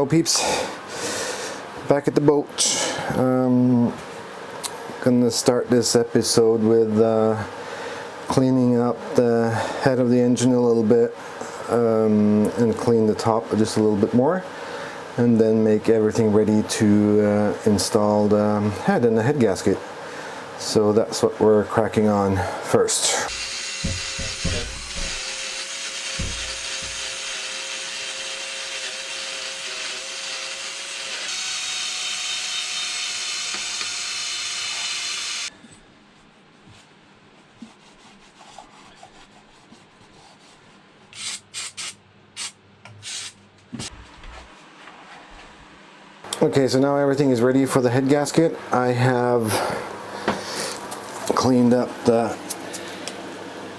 Hello peeps, back at the boat. Gonna start this episode with cleaning up the head of the engine a little bit and clean the top just a little bit more, and then make everything ready to install the head and the head gasket. So that's what we're cracking on first. Okay, so now everything is ready for the head gasket. I have cleaned up the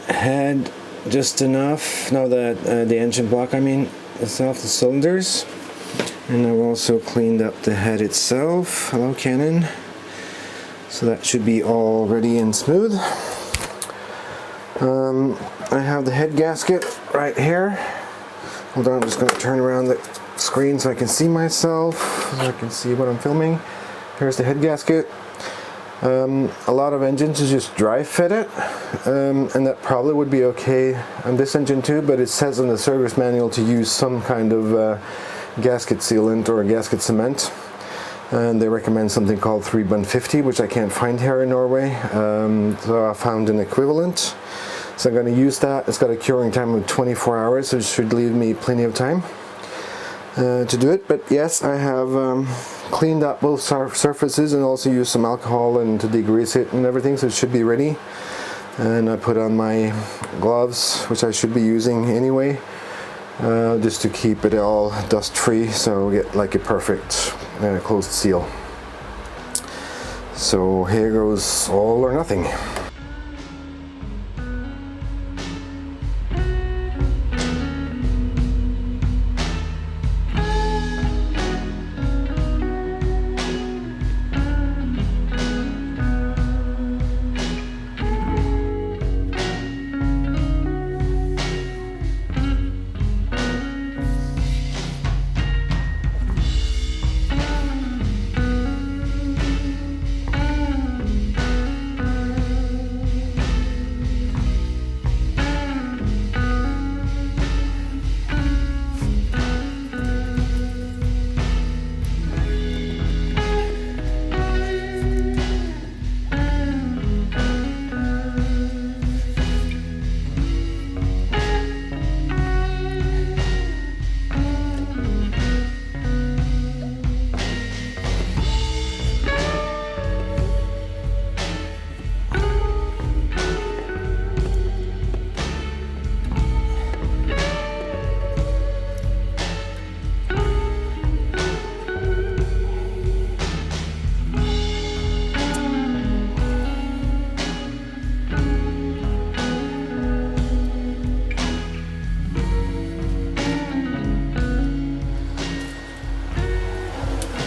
head just enough. No, the engine block, I mean, itself, the cylinders. And I've also cleaned up the head itself. Hello, Canon. So that should be all ready and smooth. I have the head gasket right here. Hold on, I'm just going to turn around the screen so I can see myself, so I can see what I'm filming. Here's the head gasket. A lot of engines is just dry fit it, and that probably would be okay on this engine too, but it says in the service manual to use some kind of gasket sealant or gasket cement, and they recommend something called 3-150, which I can't find here in Norway, so I found an equivalent. So I'm going to use that. It's got a curing time of 24 hours, so it should leave me plenty of time to do it. But yes, I have cleaned up both surfaces and also used some alcohol and to degrease it and everything, so it should be ready. And I put on my gloves, which I should be using anyway, just to keep it all dust free, so we get like a perfect closed seal. So here goes all or nothing.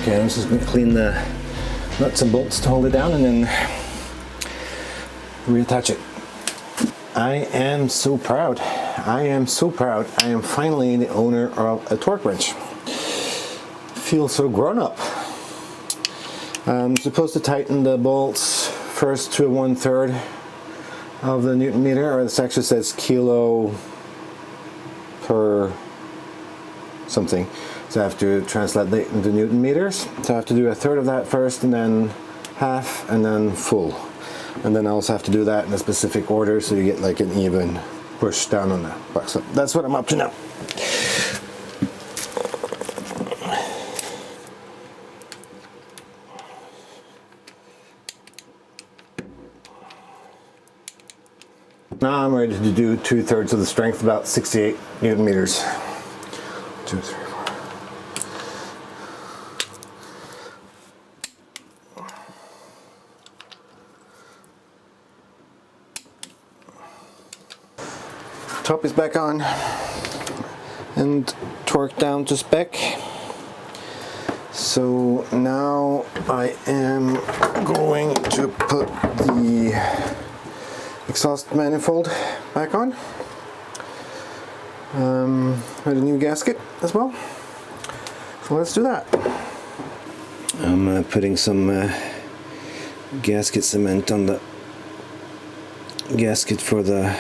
Okay, I'm just going to clean the nuts and bolts to hold it down and then reattach it. I am so proud. I am so proud. I am finally the owner of a torque wrench. Feel so grown up. I'm supposed to tighten the bolts first to 1/3 of the Newton meter, or this actually says kilo per something. So I have to translate that into Newton meters. So I have to do 1/3 of that first, and then half, and then full. And then I also have to do that in a specific order so you get like an even push down on the box. So that's what I'm up to now. Now I'm ready to do 2/3 of the strength, about 68 Newton meters. 2, 3, 4. Top is back on and torqued down to spec. So now I am going to put the exhaust manifold back on with a new gasket as well. So let's do that. I'm putting some gasket cement on the gasket for the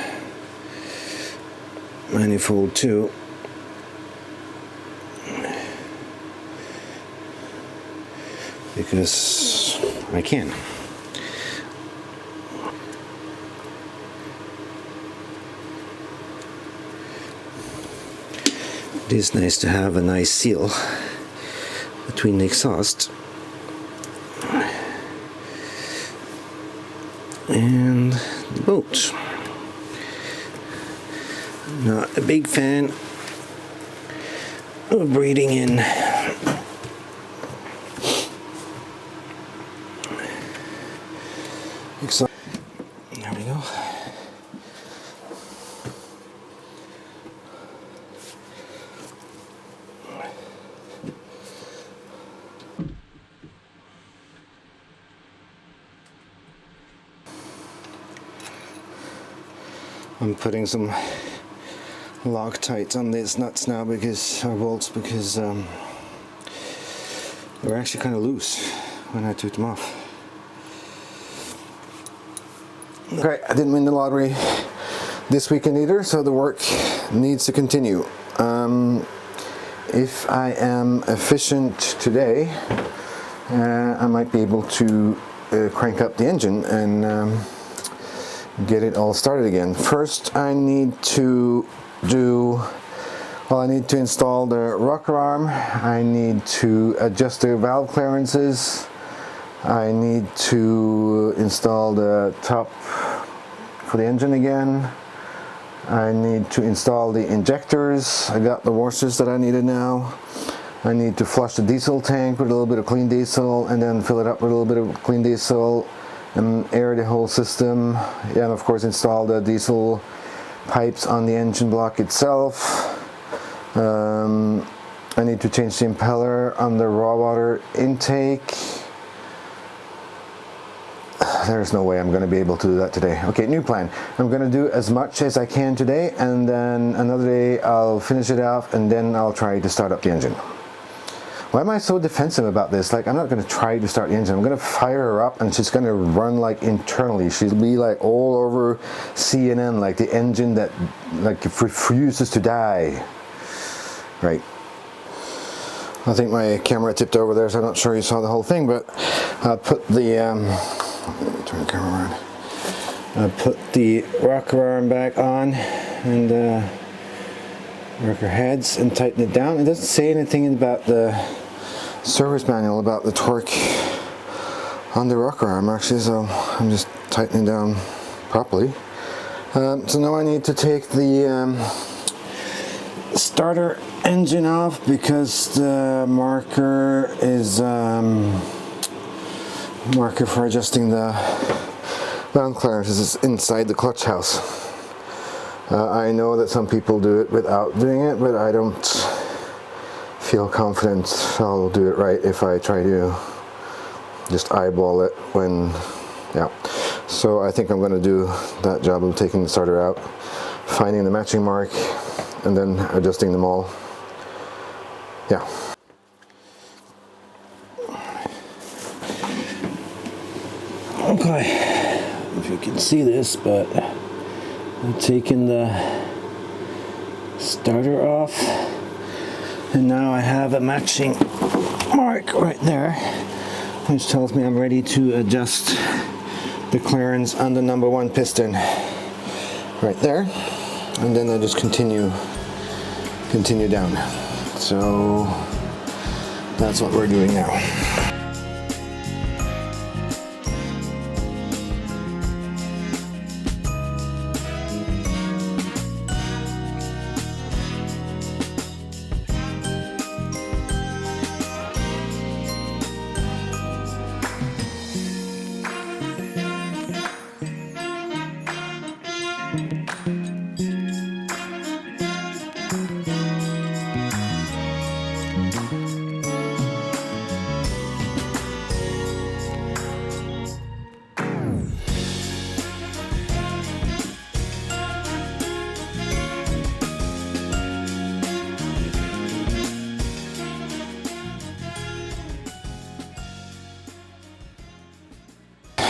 manifold too. Because I can. It is nice to have a nice seal between the exhaust and the boat. Not a big fan of breathing in exhaust. There we go. I'm putting some Loctite on these nuts now because, or bolts, because they were actually kind of loose when I took them off. Okay, I didn't win the lottery this weekend either, so the work needs to continue. If I am efficient today, I might be able to crank up the engine and get it all started again. First I need to install the rocker arm, I need to adjust the valve clearances, I need to install the top for the engine again, I need to install the injectors. I got the washers that I needed now. I need to flush the diesel tank with a little bit of clean diesel and then fill it up with a little bit of clean diesel and air the whole system, and of course install the diesel pipes on the engine block itself. I need to change the impeller on the raw water intake. There's no way I'm going to be able to do that today. Okay, new plan. I'm going to do as much as I can today, and then another day I'll finish it off, and then I'll try to start up the engine. Why am I so defensive about this? Like, I'm not going to try to start the engine. I'm going to fire her up and she's going to run like internally. She'll be like all over CNN, like the engine that like refuses to die. Right. I think my camera tipped over there, so I'm not sure you saw the whole thing, but I put the let me turn the camera around. I put the rocker arm back on and rocker heads and tighten it down. It doesn't say anything about the service manual about the torque on the rocker arm actually, so I'm just tightening down properly. So now I need to take the starter engine off because the marker is marker for adjusting the valve clearances is inside the clutch house. I know that some people do it without doing it, but I don't feel confident I'll do it right if I try to just eyeball it when, yeah. So I think I'm going to do that job of taking the starter out, finding the matching mark, and then adjusting them all. Yeah. Okay, if you can see this, but I'm taking the starter off, and now I have a matching mark right there, which tells me I'm ready to adjust the clearance on the number 1 piston right there, and then I just continue down. So that's what we're doing now.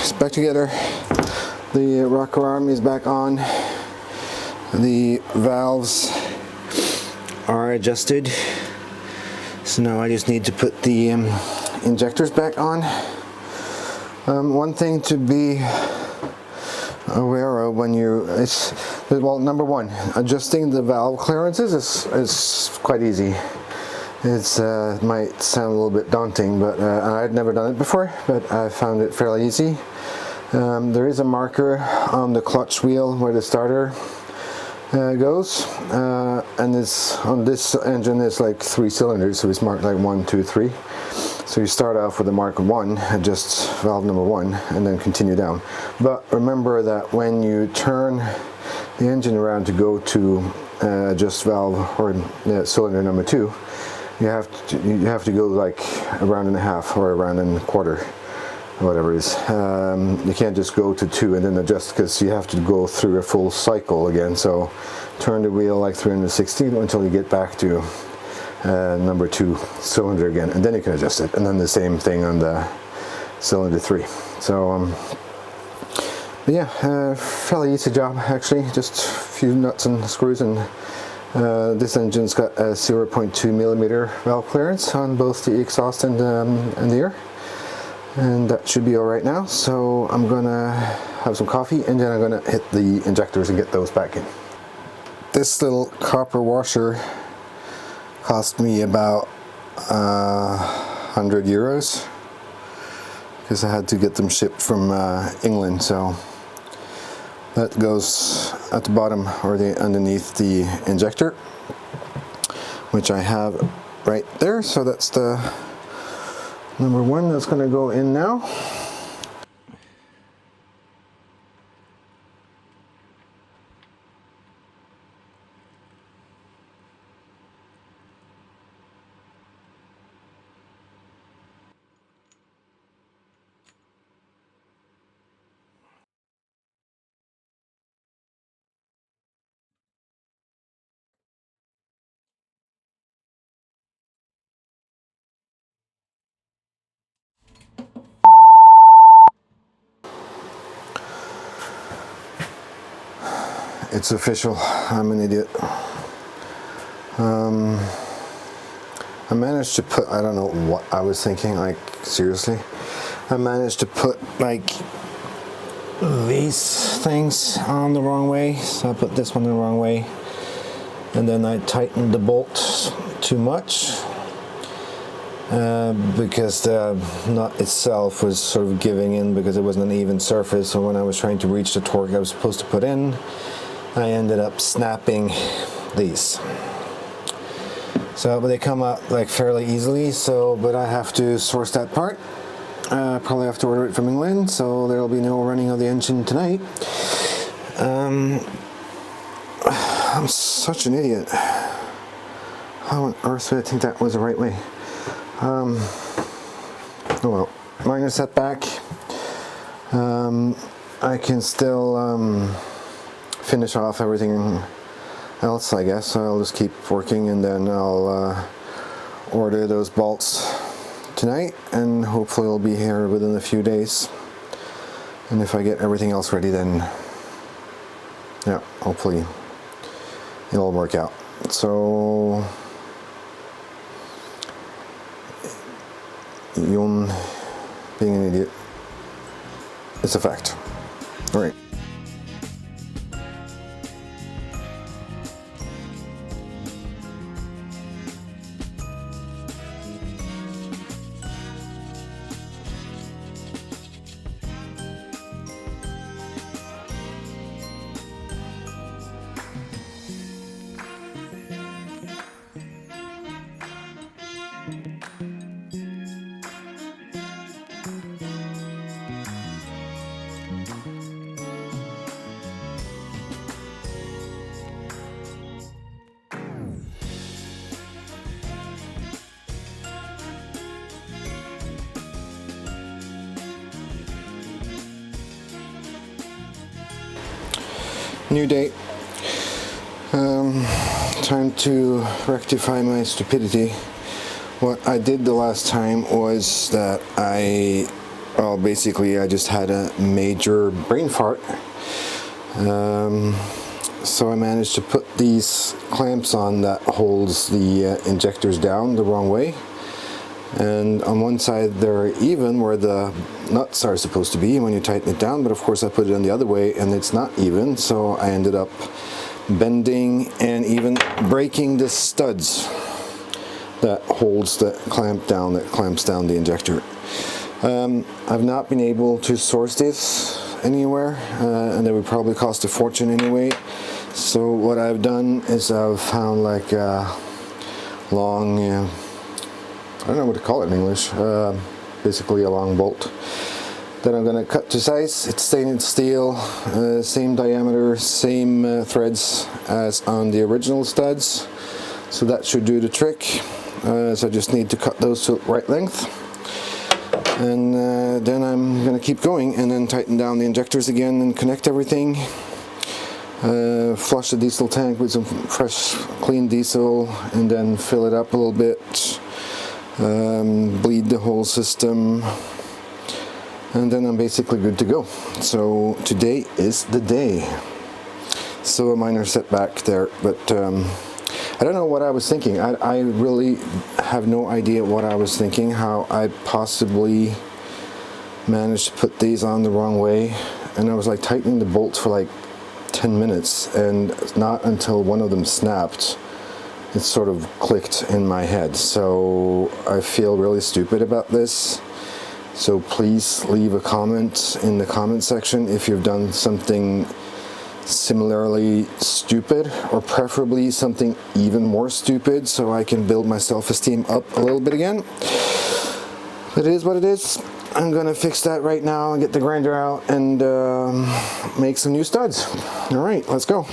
it's back together. The rocker arm is back on. The valves are adjusted. So now I just need to put the injectors back on. One thing to be aware of when well, number one, adjusting the valve clearances is quite easy. It might sound a little bit daunting, but I'd never done it before, but I found it fairly easy. There is a marker on the clutch wheel where the starter goes, and on this engine it's like 3 cylinders, so it's marked like 1, 2, 3. So you start off with a mark 1, adjust valve number 1, and then continue down. But remember that when you turn the engine around to go to adjust valve or cylinder number 2, you have to go like a round and a half or a round and a quarter, whatever it is. You can't just go to 2 and then adjust, because you have to go through a full cycle again. So turn the wheel like 360 until you get back to number 2 cylinder again, and then you can adjust it, and then the same thing on the cylinder 3. So but yeah, fairly easy job actually, just a few nuts and screws, and this engine's got a 0.2 millimeter valve clearance on both the exhaust and the air, and that should be all right now. So I'm gonna have some coffee, and then I'm gonna hit the injectors and get those back in. This little copper washer cost me about €100 because I had to get them shipped from England. So that goes at the bottom or underneath the injector, which I have right there. So that's the number 1 that's going to go in now. It's official. I'm an idiot. I managed to put, I don't know what I was thinking, like seriously. I managed to put like these things on the wrong way. So I put this one the wrong way, and then I tightened the bolt too much because the nut itself was sort of giving in because it wasn't an even surface. So when I was trying to reach the torque I was supposed to put in, I ended up snapping these. So, but they come out like fairly easily. So, but I have to source that part. Probably have to order it from England. So there will be no running of the engine tonight. I'm such an idiot. How on earth did I think that was the right way? Oh well, minor setback. I can still finish off everything else, I guess. So I'll just keep working, and then I'll order those bolts tonight, and hopefully it'll be here within a few days. And if I get everything else ready, then yeah, hopefully it'll work out. So Jon being an idiot, it's a fact. All right. New day. Time to rectify my stupidity. What I did the last time was that I Well, basically I just had a major brain fart. So I managed to put these clamps on that holds the injectors down the wrong way. And on one side they're even where the nuts are supposed to be when you tighten it down, but of course I put it on the other way and it's not even, so I ended up bending and even breaking the studs that holds the clamp down, that clamps down the injector. I've not been able to source this anywhere, and it would probably cost a fortune anyway. So what I've done is I've found like a long, I don't know what to call it in English, basically a long bolt that I'm going to cut to size. It's stainless steel, same diameter, same threads as on the original studs, so that should do the trick. So I just need to cut those to the right length, and then I'm going to keep going and then tighten down the injectors again and connect everything. Flush the diesel tank with some fresh clean diesel and then fill it up a little bit, bleed the whole system, and then I'm basically good to go. So today is the day. So a minor setback there, but I don't know what I was thinking. I really have no idea what I was thinking, how I possibly managed to put these on the wrong way. And I was like tightening the bolts for like 10 minutes, and not until one of them snapped, it sort of clicked in my head. So I feel really stupid about this. So please leave a comment in the comment section if you've done something similarly stupid, or preferably something even more stupid, so I can build my self-esteem up a little bit again. It is what it is. I'm gonna fix that right now and get the grinder out and make some new studs. All right, let's go.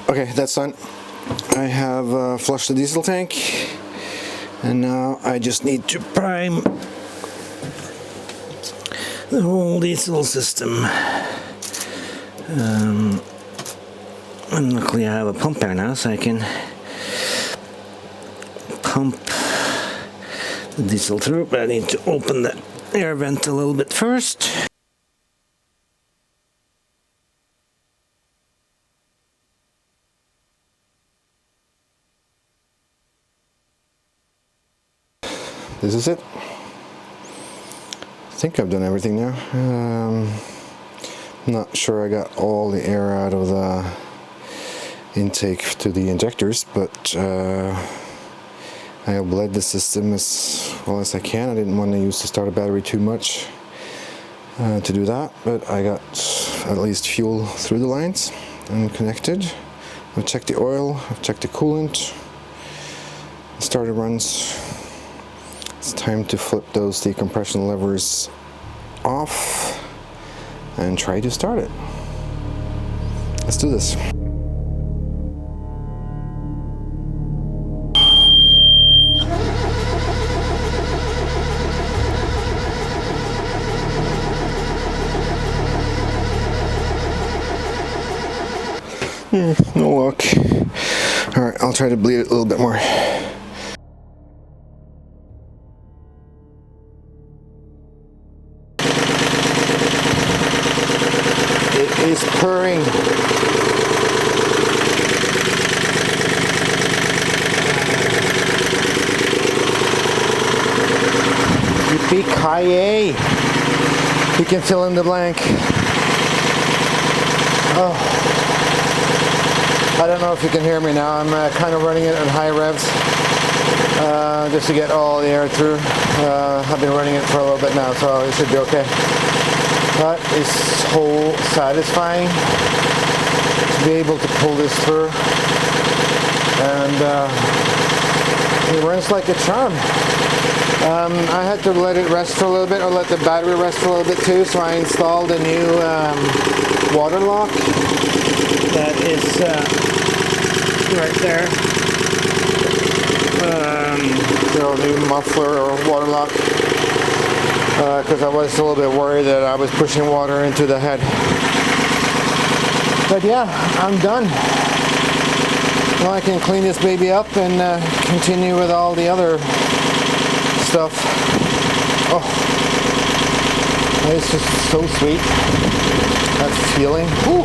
Okay, that's done. I have flushed the diesel tank, and now I just need to prime the whole diesel system. And luckily I have a pump there now, so I can pump the diesel through, but I need to open the air vent a little bit first. This is it. I think I've done everything now. I'm not sure I got all the air out of the intake to the injectors, but I have bled the system as well as I can. I didn't want to use the starter battery too much to do that, but I got at least fuel through the lines and connected. I've checked the oil, I've checked the coolant, the starter runs. It's time to flip those decompression levers off and try to start it. Let's do this. No luck. Alright, I'll try to bleed it a little bit more. Is purring. Yippee-ki-yay! You can fill in the blank. Oh. I don't know if you can hear me now. I'm kind of running it at high revs just to get all the air through. I've been running it for a little bit now, so it should be okay. But it's so satisfying to be able to pull this through, and it runs like a charm. I had to let it rest for a little bit, or let the battery rest for a little bit too, so I installed a new water lock that is right there. New muffler or water lock, because I was a little bit worried that I was pushing water into the head. But yeah, I'm done. Now I can clean this baby up and continue with all the other stuff. Oh, it's just so sweet. That feeling. Whew.